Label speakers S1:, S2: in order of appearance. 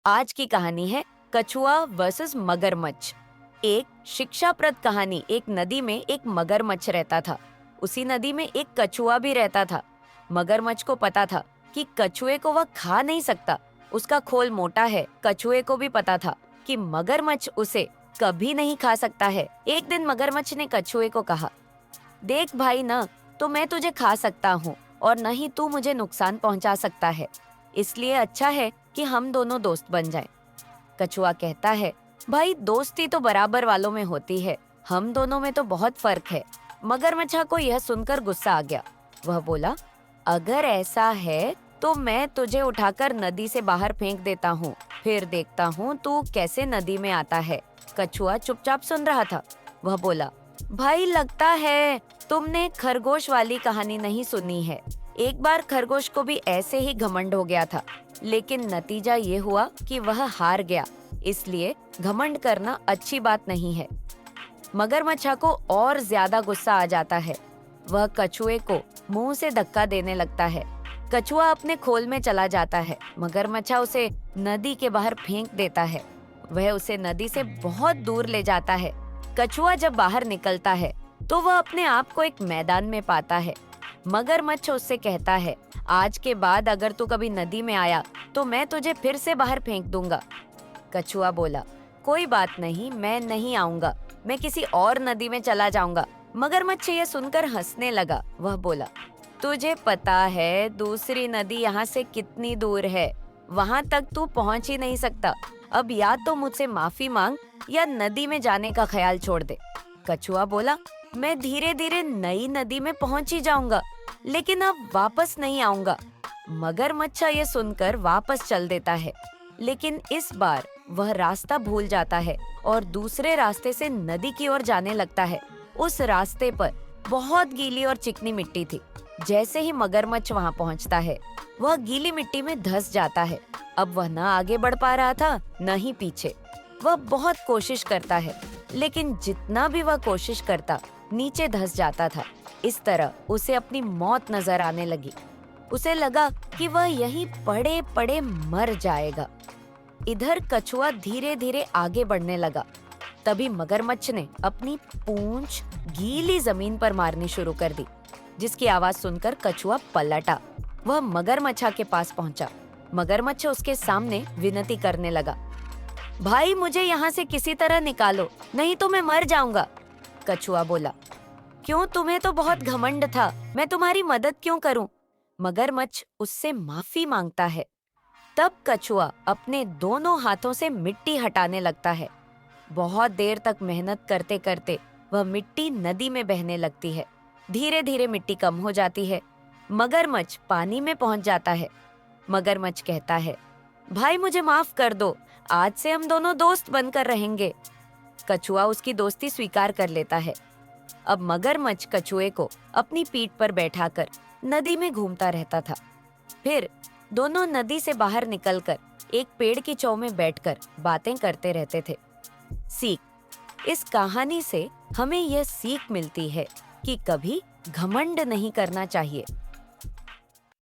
S1: आज की कहानी है कछुआ वर्सेस मगरमच्छ। एक शिक्षाप्रद कहानी। एक नदी में एक मगरमच्छ रहता था। उसी नदी में एक कछुआ भी रहता था। मगरमच्छ को पता था कि कछुए को वह खा नहीं सकता। उसका खोल मोटा है। कछुए को भी पता था कि मगरमच्छ उसे कभी नहीं खा सकता है। एक दिन मगरमच्छ ने कछुए को कहा, देख भाई, न तो मैं तुझे खा सकता हूँ और न ही तू मुझे नुकसान पहुंचा सकता है। इसलिए अच्छा है कि हम दोनों दोस्त बन जाएं। कछुआ कहता है, भाई दोस्ती तो बराबर वालों में होती है, हम दोनों में तो बहुत फर्क है। मगरमच्छ को यह सुनकर गुस्सा आ गया। वह बोला, अगर ऐसा है तो मैं तुझे उठाकर नदी से बाहर फेंक देता हूँ, फिर देखता हूँ तू कैसे नदी में आता है। कछुआ चुपचाप सुन रहा था। वह बोला, भाई लगता है तुमने खरगोश वाली कहानी नहीं सुनी है। एक बार खरगोश को भी ऐसे ही घमंड हो गया था, लेकिन नतीजा ये हुआ कि वह हार गया। इसलिए घमंड करना अच्छी बात नहीं है। मगरमच्छ को और ज्यादा गुस्सा आ जाता है। वह कछुए को मुंह से धक्का देने लगता है। कछुआ अपने खोल में चला जाता है। मगरमच्छ उसे नदी के बाहर फेंक देता है। वह उसे नदी से बहुत दूर ले जाता है। कछुआ जब बाहर निकलता है तो वह अपने आप को एक मैदान में पाता है। मगरमच्छ उससे कहता है, आज के बाद अगर तू कभी नदी में आया तो मैं तुझे फिर से बाहर फेंक दूंगा। कछुआ बोला, कोई बात नहीं, मैं नहीं आऊंगा, मैं किसी और नदी में चला जाऊंगा। मगरमच्छ ये सुनकर हंसने लगा। वह बोला, तुझे पता है दूसरी नदी यहाँ से कितनी दूर है? वहां तक तू पहुंच ही नहीं सकता। अब या तो मुझसे माफी मांग या नदी में जाने का ख्याल छोड़ दे। कछुआ बोला, मैं धीरे धीरे नई नदी में पहुंच ही जाऊंगा, लेकिन अब वापस नहीं आऊंगा। मगरमच्छ ये सुनकर वापस चल देता है, लेकिन इस बार वह रास्ता भूल जाता है और दूसरे रास्ते से नदी की ओर जाने लगता है। उस रास्ते पर बहुत गीली और चिकनी मिट्टी थी। जैसे ही मगरमच्छ वहां पहुंचता है, वह गीली मिट्टी में धंस जाता है। अब वह न आगे बढ़ पा रहा था न ही पीछे। वह बहुत कोशिश करता है, लेकिन जितना भी वह कोशिश करता, नीचे धंस जाता था। इस तरह उसे अपनी मौत नजर आने लगी। उसे लगा कि वह यहीं पड़े पड़े मर जाएगा। इधर कछुआ धीरे धीरे आगे बढ़ने लगा। तभी मगरमच्छ ने अपनी पूंछ गीली जमीन पर मारनी शुरू कर दी, जिसकी आवाज सुनकर कछुआ पलटा। वह मगरमच्छ के पास पहुंचा। मगरमच्छ उसके सामने विनती करने लगा, भाई मुझे यहाँ से किसी तरह निकालो, नहीं तो मैं मर जाऊंगा। कछुआ बोला, क्यों, तुम्हें तो बहुत घमंड था, मैं तुम्हारी मदद क्यों करूं? मगरमच्छ उससे माफी मांगता है। तब कछुआ अपने दोनों हाथों से मिट्टी हटाने लगता है। बहुत देर तक मेहनत करते करते वह मिट्टी नदी में बहने लगती है। धीरे धीरे मिट्टी कम हो जाती है। मगरमच्छ पानी में पहुंच जाता है। मगरमच्छ कहता है, भाई मुझे माफ कर दो, आज से हम दोनों दोस्त बनकर रहेंगे। कछुआ उसकी दोस्ती स्वीकार कर लेता है। अब मगरमच्छ कछुए को अपनी पीठ पर बैठाकर नदी में घूमता रहता था। फिर दोनों नदी से बाहर निकलकर एक पेड़ की छांव में बैठकर बातें करते रहते थे। सीख, इस कहानी से हमें यह सीख मिलती है कि कभी घमंड नहीं करना चाहिए।